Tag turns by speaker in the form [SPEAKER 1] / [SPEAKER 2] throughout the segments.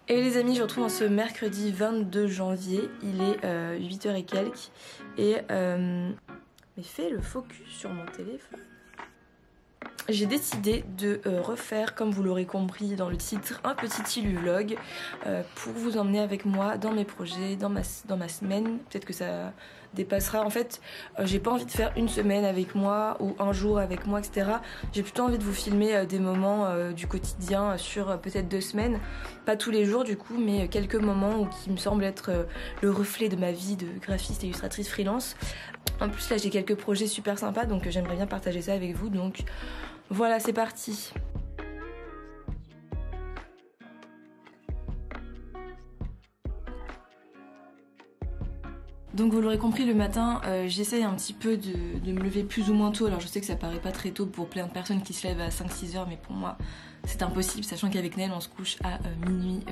[SPEAKER 1] Et les amis, je vous retrouve en ce mercredi 22 janvier, il est 8h et quelques, et mais fais le focus sur mon téléphone. J'ai décidé de refaire, comme vous l'aurez compris dans le titre, un petit vlog pour vous emmener avec moi dans mes projets, dans ma semaine. Peut-être que ça dépassera. En fait, j'ai pas envie de faire une semaine avec moi ou un jour avec moi, etc. J'ai plutôt envie de vous filmer des moments du quotidien sur peut-être 2 semaines. Pas tous les jours du coup, mais quelques moments qui me semblent être le reflet de ma vie de graphiste et illustratrice freelance. En plus là j'ai quelques projets super sympas, donc j'aimerais bien partager ça avec vous, donc voilà, c'est parti. Donc vous l'aurez compris, le matin, j'essaye un petit peu de me lever plus ou moins tôt. Alors je sais que ça paraît pas très tôt pour plein de personnes qui se lèvent à 5-6 heures, mais pour moi c'est impossible, sachant qu'avec Nel on se couche à minuit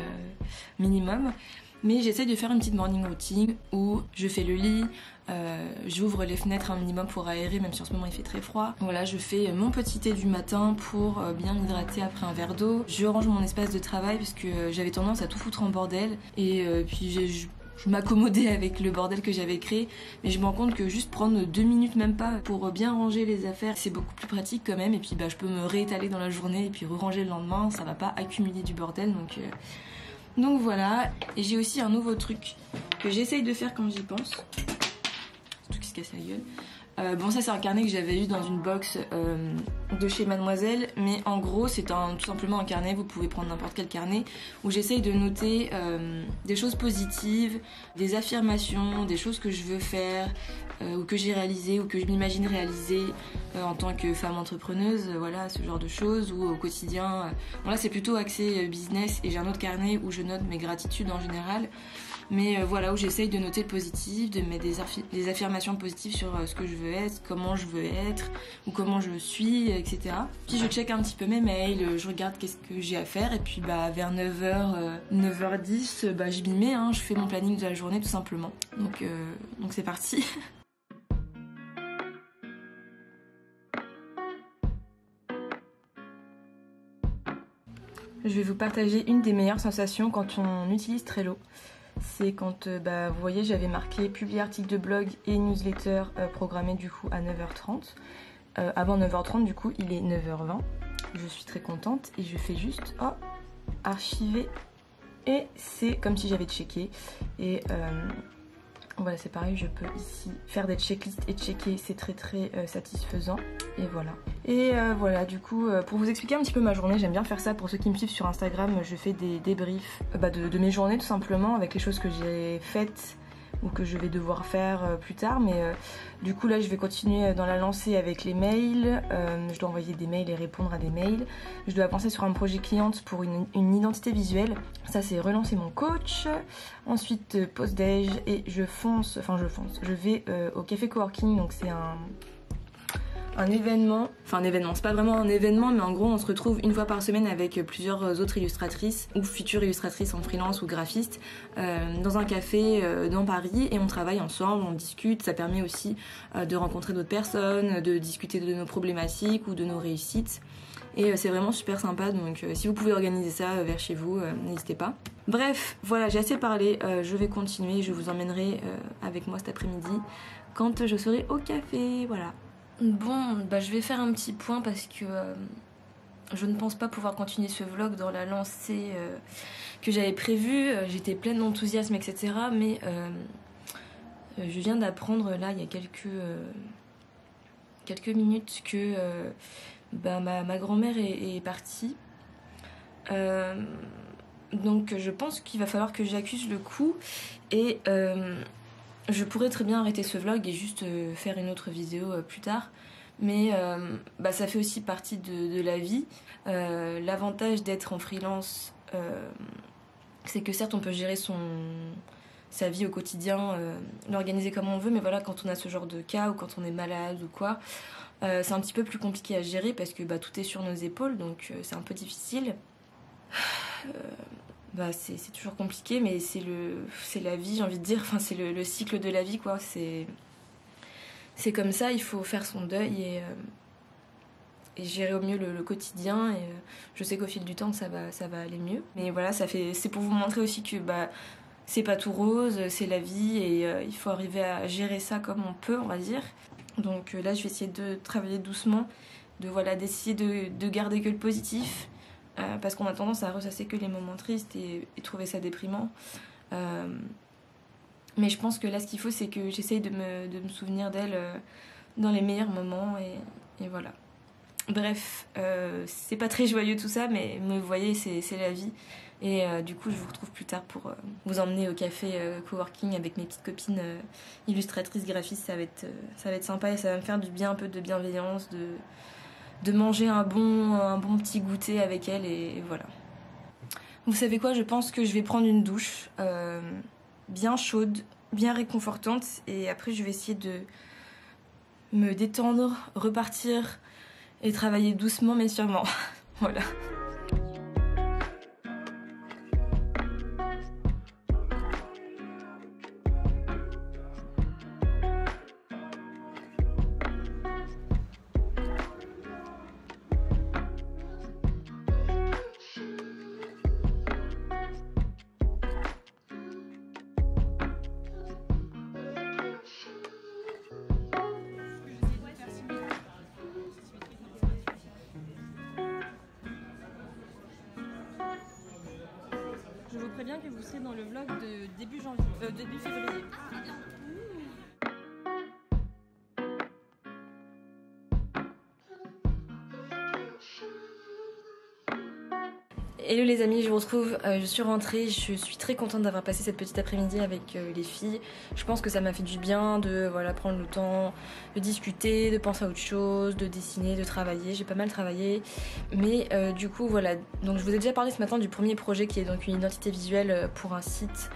[SPEAKER 1] minimum. Mais j'essaye de faire une petite morning routine où je fais le lit, j'ouvre les fenêtres un minimum pour aérer, même si en ce moment il fait très froid. Voilà, je fais mon petit thé du matin pour bien m'hydrater après un verre d'eau. Je range mon espace de travail parce que j'avais tendance à tout foutre en bordel, et puis je m'accommodais avec le bordel que j'avais créé, mais je me rends compte que juste prendre 2 minutes, même pas, pour bien ranger les affaires, c'est beaucoup plus pratique quand même. Et puis je peux me réétaler dans la journée et puis re-ranger le lendemain, ça va pas accumuler du bordel, donc voilà. Et j'ai aussi un nouveau truc que j'essaye de faire quand j'y pense. Ce truc qui se casse la gueule. Bon, ça c'est un carnet que j'avais eu dans une box de chez Mademoiselle, mais en gros c'est tout simplement un carnet, vous pouvez prendre n'importe quel carnet, où j'essaye de noter des choses positives, des affirmations, des choses que je veux faire, ou que j'ai réalisées, ou que je m'imagine réaliser en tant que femme entrepreneuse, voilà, ce genre de choses, ou au quotidien. Bon là c'est plutôt axé business, et j'ai un autre carnet où je note mes gratitudes en général. Mais voilà, où j'essaye de noter le positif, de mettre des affirmations positives sur ce que je veux être, comment je veux être, ou comment je suis, etc. Puis je check un petit peu mes mails, je regarde qu'est-ce que j'ai à faire, et puis vers 9h, 9h10, je m'y mets, je fais mon planning de la journée tout simplement. Donc c'est parti. Je vais vous partager une des meilleures sensations quand on utilise Trello. C'est quand, vous voyez, j'avais marqué publier article de blog et newsletter programmé du coup à 9h30. Avant 9h30, du coup, il est 9h20. Je suis très contente et je fais juste archiver. Et c'est comme si j'avais checké. Et voilà, c'est pareil, je peux ici faire des checklists et checker, c'est très satisfaisant. Et voilà. Et voilà, du coup, pour vous expliquer un petit peu ma journée, j'aime bien faire ça. Pour ceux qui me suivent sur Instagram, je fais des débriefs de mes journées tout simplement, avec les choses que j'ai faites ou que je vais devoir faire plus tard. Mais du coup là je vais continuer dans la lancée avec les mails. Je dois envoyer des mails et répondre à des mails. Je dois avancer sur un projet cliente pour une identité visuelle. Ça c'est relancer mon coach. Ensuite pause déj et je vais au café coworking. Donc c'est un événement, c'est pas vraiment un événement, mais en gros on se retrouve une fois par semaine avec plusieurs autres illustratrices ou futures illustratrices en freelance ou graphistes dans un café dans Paris, et on travaille ensemble, on discute. Ça permet aussi de rencontrer d'autres personnes, de discuter de nos problématiques ou de nos réussites, et c'est vraiment super sympa. Donc si vous pouvez organiser ça vers chez vous, n'hésitez pas. Bref, voilà, j'ai assez parlé, je vais continuer, je vous emmènerai avec moi cet après-midi quand je serai au café, voilà. Bon, je vais faire un petit point parce que je ne pense pas pouvoir continuer ce vlog dans la lancée que j'avais prévue. J'étais pleine d'enthousiasme, etc. Mais je viens d'apprendre là, il y a quelques minutes, que ma grand-mère est partie. Donc je pense qu'il va falloir que j'accuse le coup, et je pourrais très bien arrêter ce vlog et juste faire une autre vidéo plus tard. Mais ça fait aussi partie de la vie. L'avantage d'être en freelance, c'est que certes on peut gérer sa vie au quotidien, l'organiser comme on veut, mais voilà, quand on a ce genre de cas ou quand on est malade ou quoi, c'est un petit peu plus compliqué à gérer parce que tout est sur nos épaules, donc c'est un peu difficile. C'est toujours compliqué, mais c'est la vie, j'ai envie de dire. Enfin, c'est le cycle de la vie, quoi. C'est comme ça, il faut faire son deuil, et gérer au mieux le quotidien. Et je sais qu'au fil du temps ça va aller mieux. Mais voilà, c'est pour vous montrer aussi que c'est pas tout rose, c'est la vie et il faut arriver à gérer ça comme on peut, on va dire. Donc là je vais essayer de travailler doucement, d'essayer de garder que le positif, parce qu'on a tendance à ressasser que les moments tristes et trouver ça déprimant. Mais je pense que là ce qu'il faut c'est que j'essaye de me souvenir d'elle dans les meilleurs moments et voilà. Bref, c'est pas très joyeux tout ça, mais vous voyez, c'est la vie. Et du coup, je vous retrouve plus tard pour vous emmener au café coworking avec mes petites copines illustratrices, graphistes. Ça va être sympa et ça va me faire du bien, un peu de bienveillance, de manger un bon petit goûter avec elles et voilà. Vous savez quoi, je pense que je vais prendre une douche bien chaude, bien réconfortante et après je vais essayer de me détendre, repartir et travailler doucement mais sûrement. Voilà. Je vous préviens que vous serez dans le vlog de début février. Hello les amis, je vous retrouve, je suis rentrée, je suis très contente d'avoir passé cette petite après-midi avec les filles. Je pense que ça m'a fait du bien de prendre le temps de discuter, de penser à autre chose, de dessiner, de travailler. J'ai pas mal travaillé, mais du coup voilà. Donc je vous ai déjà parlé ce matin du premier projet qui est donc une identité visuelle pour un site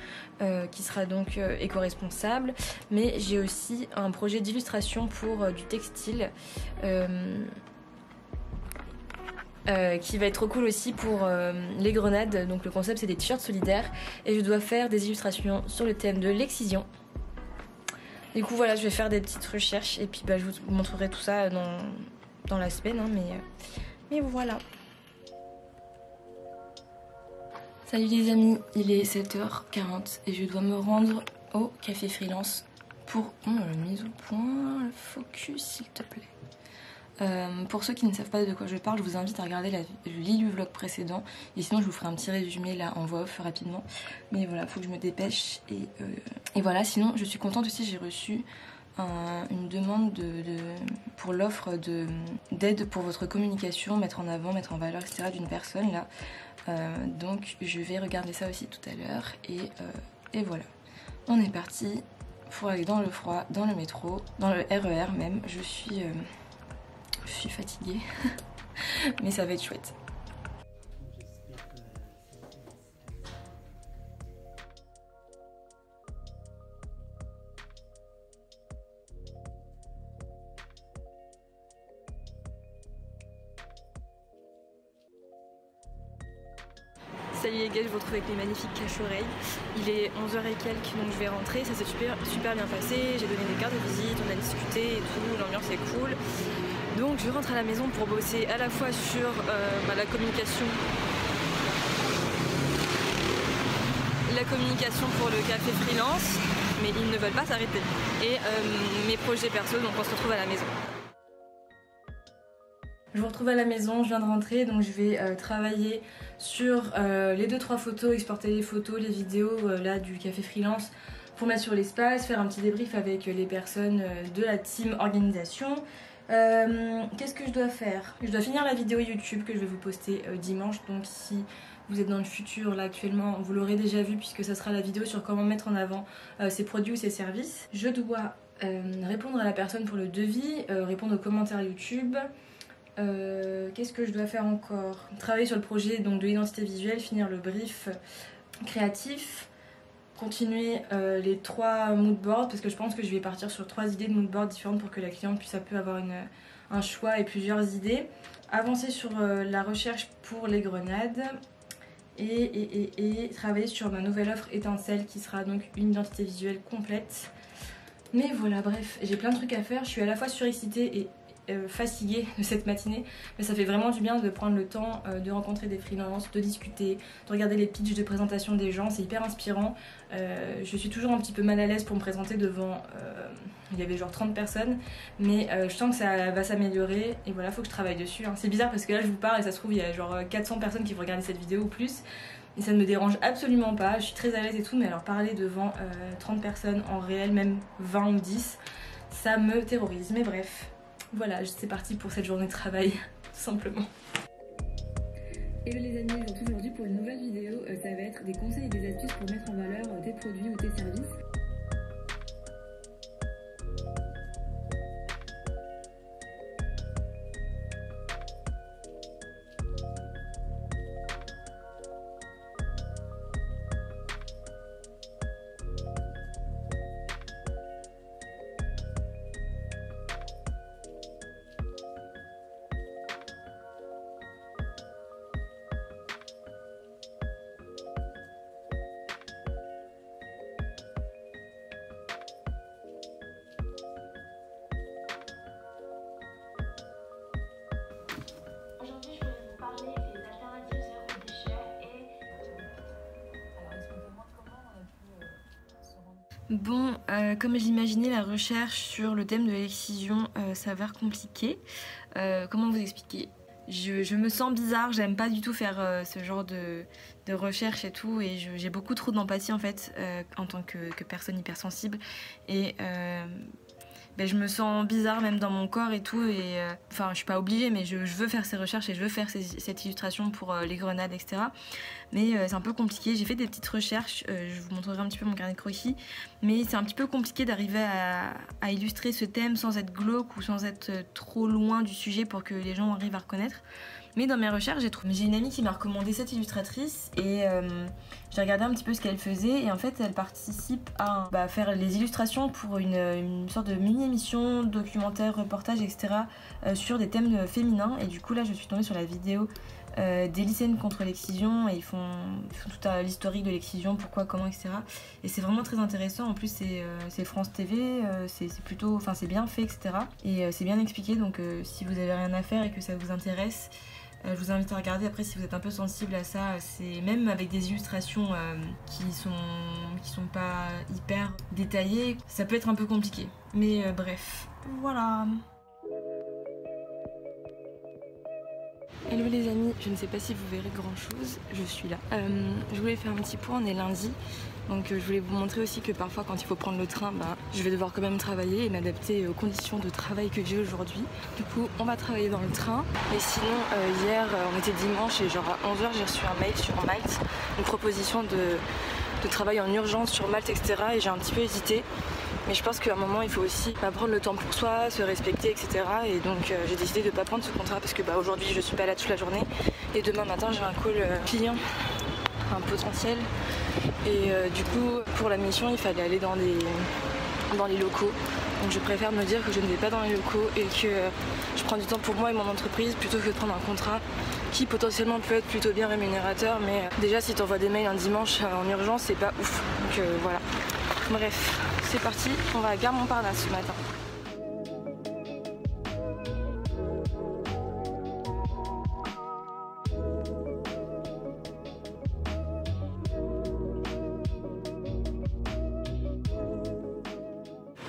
[SPEAKER 1] qui sera donc éco-responsable. Mais j'ai aussi un projet d'illustration pour du textile. Qui va être trop cool aussi pour les grenades. Donc le concept c'est des t-shirts solidaires et je dois faire des illustrations sur le thème de l'excision. Du coup voilà, je vais faire des petites recherches et puis je vous montrerai tout ça dans la semaine hein, mais voilà. Salut les amis, il est 7h40 et je dois me rendre au café freelance pour la mise au point, le focus s'il te plaît. Pour ceux qui ne savent pas de quoi je parle, je vous invite à regarder le Lilu vlog précédent et sinon je vous ferai un petit résumé là en voix off rapidement. Mais voilà, faut que je me dépêche et voilà. Sinon je suis contente aussi, j'ai reçu une demande pour l'offre d'aide pour votre communication, mettre en avant, mettre en valeur, etc. d'une personne là. Donc je vais regarder ça aussi tout à l'heure et voilà. On est parti pour aller dans le froid, dans le métro, dans le RER même. Je suis fatiguée, mais ça va être chouette. Salut les gars, je vous retrouve avec les magnifiques cache-oreilles. Il est 11h et quelques, donc je vais rentrer. Ça s'est super bien passé. J'ai donné des cartes de visite, on a discuté et tout, l'ambiance est cool. Donc je rentre à la maison pour bosser à la fois sur la communication pour le café freelance, mais ils ne veulent pas s'arrêter, et mes projets perso, donc on se retrouve à la maison. Je vous retrouve à la maison, je viens de rentrer, donc je vais travailler sur les 2-3 photos, exporter les photos, les vidéos là du café freelance pour mettre sur l'espace, faire un petit débrief avec les personnes de la team organisation. Qu'est-ce que je dois faire? Je dois finir la vidéo YouTube que je vais vous poster dimanche, donc si vous êtes dans le futur là actuellement vous l'aurez déjà vu puisque ça sera la vidéo sur comment mettre en avant ses produits ou ses services. Je dois répondre à la personne pour le devis, répondre aux commentaires YouTube. Qu'est-ce que je dois faire encore? Travailler sur le projet donc de l'identité visuelle, finir le brief créatif, continuer les 3 moodboards parce que je pense que je vais partir sur 3 idées de moodboards différentes pour que la cliente puisse avoir un choix et plusieurs idées. Avancer sur la recherche pour les grenades et travailler sur ma nouvelle offre étincelle qui sera donc une identité visuelle complète. Mais voilà, bref, j'ai plein de trucs à faire, je suis à la fois surexcitée et fatiguée de cette matinée, mais ça fait vraiment du bien de prendre le temps de rencontrer des freelances, de discuter, de regarder les pitchs de présentation des gens, c'est hyper inspirant. Je suis toujours un petit peu mal à l'aise pour me présenter devant, il y avait genre 30 personnes, mais je sens que ça va s'améliorer et voilà, faut que je travaille dessus. Hein. C'est bizarre parce que là je vous parle et ça se trouve il y a genre 400 personnes qui vont regarder cette vidéo ou plus. Et ça ne me dérange absolument pas, je suis très à l'aise et tout, mais alors parler devant 30 personnes en réel, même 20 ou 10, ça me terrorise. Mais bref, voilà, c'est parti pour cette journée de travail, tout simplement. Hello les amis, je vous retrouve aujourd'hui pour une nouvelle vidéo. Ça va être des conseils et des astuces pour mettre en valeur tes produits ou tes services. Bon, comme j'imaginais, la recherche sur le thème de l'excision s'avère compliquée. Comment vous expliquer ? Je me sens bizarre, j'aime pas du tout faire ce genre de recherche et tout, et j'ai beaucoup trop d'empathie en fait en tant que personne hypersensible. Et je me sens bizarre même dans mon corps et tout, et enfin je suis pas obligée, mais je veux faire ces recherches et je veux faire cette illustration pour les grenades, etc. Mais c'est un peu compliqué, j'ai fait des petites recherches, je vous montrerai un petit peu mon carnet de croquis, mais c'est un petit peu compliqué d'arriver à illustrer ce thème sans être glauque ou sans être trop loin du sujet pour que les gens arrivent à reconnaître. Mais dans mes recherches, j'ai une amie qui m'a recommandé cette illustratrice et j'ai regardé un petit peu ce qu'elle faisait, et en fait elle participe à faire les illustrations pour une sorte de mini-émission, documentaire, reportage, etc. Sur des thèmes féminins. Et du coup là je suis tombée sur la vidéo des lycéennes contre l'excision, et ils font tout l'historique de l'excision, pourquoi, comment, etc. Et c'est vraiment très intéressant. En plus c'est France TV, c'est plutôt, enfin c'est bien fait, etc. Et c'est bien expliqué, donc si vous avez rien à faire et que ça vous intéresse, je vous invite à regarder. Après, si vous êtes un peu sensible à ça, c'est même avec des illustrations qui sont pas hyper détaillées, ça peut être un peu compliqué. Mais bref, voilà. Hello les amis, je ne sais pas si vous verrez grand chose, je suis là. Je voulais faire un petit point, on est lundi. Donc je voulais vous montrer aussi que parfois quand il faut prendre le train, je vais devoir quand même travailler et m'adapter aux conditions de travail que j'ai aujourd'hui. Du coup on va travailler dans le train. Et sinon hier on était dimanche et genre à 11h j'ai reçu un mail sur Malte, une proposition de travail en urgence sur Malte, etc. Et j'ai un petit peu hésité. Mais je pense qu'à un moment il faut aussi prendre le temps pour soi, se respecter, etc. Et donc j'ai décidé de ne pas prendre ce contrat parce que aujourd'hui je suis pas là toute la journée. Et demain matin j'ai un call client, un potentiel. Et du coup pour la mission il fallait aller dans les locaux. Donc je préfère me dire que je ne vais pas dans les locaux et que je prends du temps pour moi et mon entreprise plutôt que de prendre un contrat qui potentiellement peut être plutôt bien rémunérateur. Mais déjà si tu envoies des mails un dimanche en urgence c'est pas ouf. Donc voilà. Bref, c'est parti, on va à Gare Montparnasse ce matin.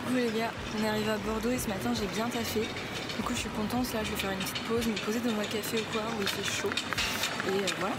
[SPEAKER 1] Coucou les gars, on est arrivé à Bordeaux et ce matin j'ai bien taffé. Du coup je suis contente, là je vais faire une petite pause, me poser dans un café ou quoi où il fait chaud. Et voilà.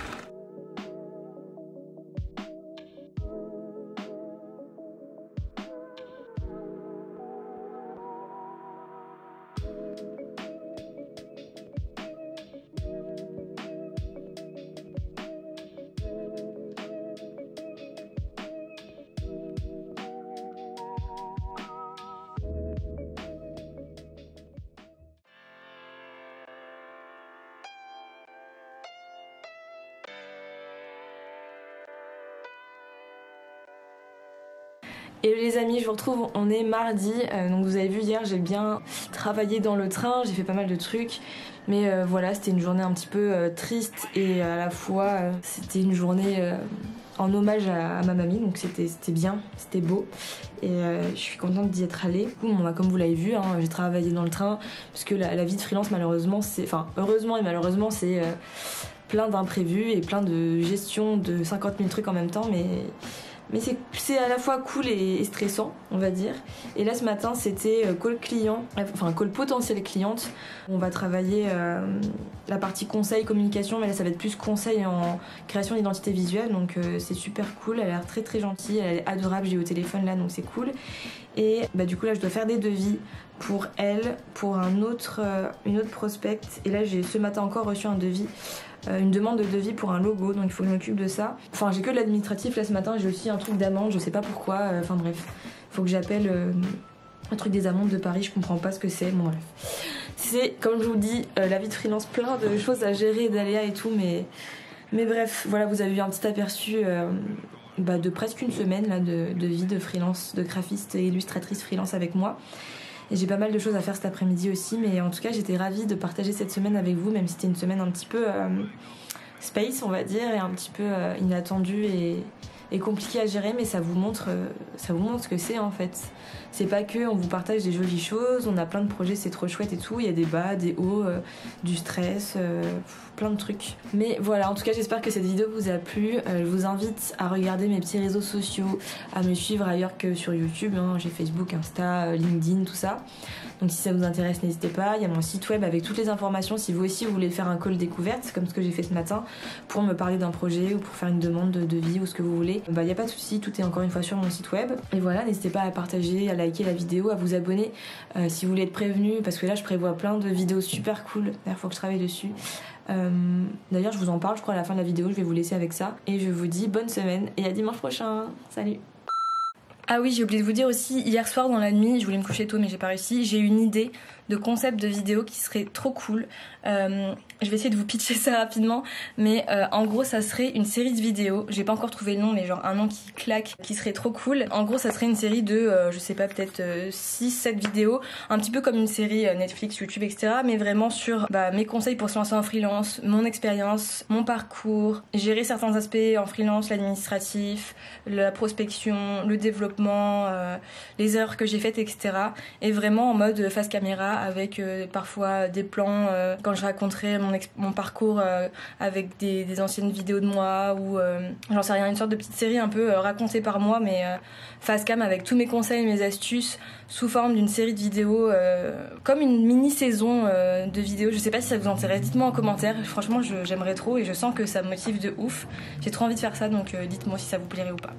[SPEAKER 1] Et les amis, je vous retrouve, on est mardi, donc vous avez vu hier j'ai bien travaillé dans le train, j'ai fait pas mal de trucs, mais voilà, c'était une journée un petit peu triste et à la fois c'était une journée en hommage à ma mamie, donc c'était bien, c'était beau et je suis contente d'y être allée. Comme vous l'avez vu, hein, j'ai travaillé dans le train parce que la vie de freelance malheureusement, heureusement et malheureusement c'est plein d'imprévus et plein de gestion de 50 000 trucs en même temps, mais c'est à la fois cool et stressant, on va dire. Et là ce matin c'était call potentiel cliente. On va travailler la partie conseil, communication, mais là ça va être plus conseil en création d'identité visuelle, donc c'est super cool. Elle a l'air très très gentille, elle est adorable, j'ai eu au téléphone là, donc c'est cool. Et du coup là je dois faire des devis pour elle, pour une autre prospecte. Et là j'ai ce matin encore reçu un devis. Une demande de devis pour un logo, donc il faut que je m'occupe de ça. Enfin, j'ai que de l'administratif là ce matin, j'ai aussi un truc d'amende, je sais pas pourquoi, enfin bref. Il faut que j'appelle un truc des amendes de Paris, je comprends pas ce que c'est, bon bref. C'est, comme je vous dis, la vie de freelance, plein de choses à gérer, d'aléas et tout, mais bref, voilà, vous avez eu un petit aperçu de presque une semaine là, de vie de freelance, de graphiste et illustratrice freelance avec moi. Et j'ai pas mal de choses à faire cet après-midi aussi, mais en tout cas j'étais ravie de partager cette semaine avec vous, même si c'était une semaine un petit peu space on va dire, et un petit peu inattendue et compliquée à gérer, mais ça vous montre ce que c'est en fait. C'est pas que on vous partage des jolies choses, on a plein de projets, c'est trop chouette et tout, il y a des bas, des hauts, du stress, plein de trucs. Mais voilà, en tout cas j'espère que cette vidéo vous a plu. Je vous invite à regarder mes petits réseaux sociaux, à me suivre ailleurs que sur YouTube, hein. J'ai Facebook, Insta, LinkedIn, tout ça. Donc si ça vous intéresse, n'hésitez pas. Il y a mon site web avec toutes les informations si vous aussi vous voulez faire un call découverte, comme ce que j'ai fait ce matin, pour me parler d'un projet ou pour faire une demande de devis ou ce que vous voulez. Il n'y a pas de souci, tout est encore une fois sur mon site web. Et voilà, n'hésitez pas à partager, à liker la vidéo, à vous abonner si vous voulez être prévenu, parce que là je prévois plein de vidéos super cool. D'ailleurs, faut que je travaille dessus. D'ailleurs, je vous en parle, je crois, à la fin de la vidéo. Je vais vous laisser avec ça. Et je vous dis bonne semaine et à dimanche prochain. Salut! Ah oui, j'ai oublié de vous dire aussi, hier soir dans la nuit, je voulais me coucher tôt mais j'ai pas réussi, j'ai eu une idée de concept de vidéo qui serait trop cool. Je vais essayer de vous pitcher ça rapidement, mais en gros ça serait une série de vidéos, j'ai pas encore trouvé le nom, mais genre un nom qui claque, qui serait trop cool. En gros ça serait une série de, je sais pas, peut-être 6-7 vidéos, un petit peu comme une série Netflix, YouTube, etc. Mais vraiment sur mes conseils pour se lancer en freelance, mon expérience, mon parcours, gérer certains aspects en freelance, l'administratif, la prospection, le développement, les erreurs que j'ai faites, etc. Et vraiment en mode face caméra avec parfois des plans quand je raconterai mon parcours avec des anciennes vidéos de moi ou j'en sais rien, une sorte de petite série un peu racontée par moi mais face cam avec tous mes conseils, mes astuces sous forme d'une série de vidéos comme une mini saison de vidéos. Je sais pas si ça vous intéresse, dites-moi en commentaire, franchement j'aimerais trop et je sens que ça me motive de ouf. J'ai trop envie de faire ça, donc dites-moi si ça vous plairait ou pas.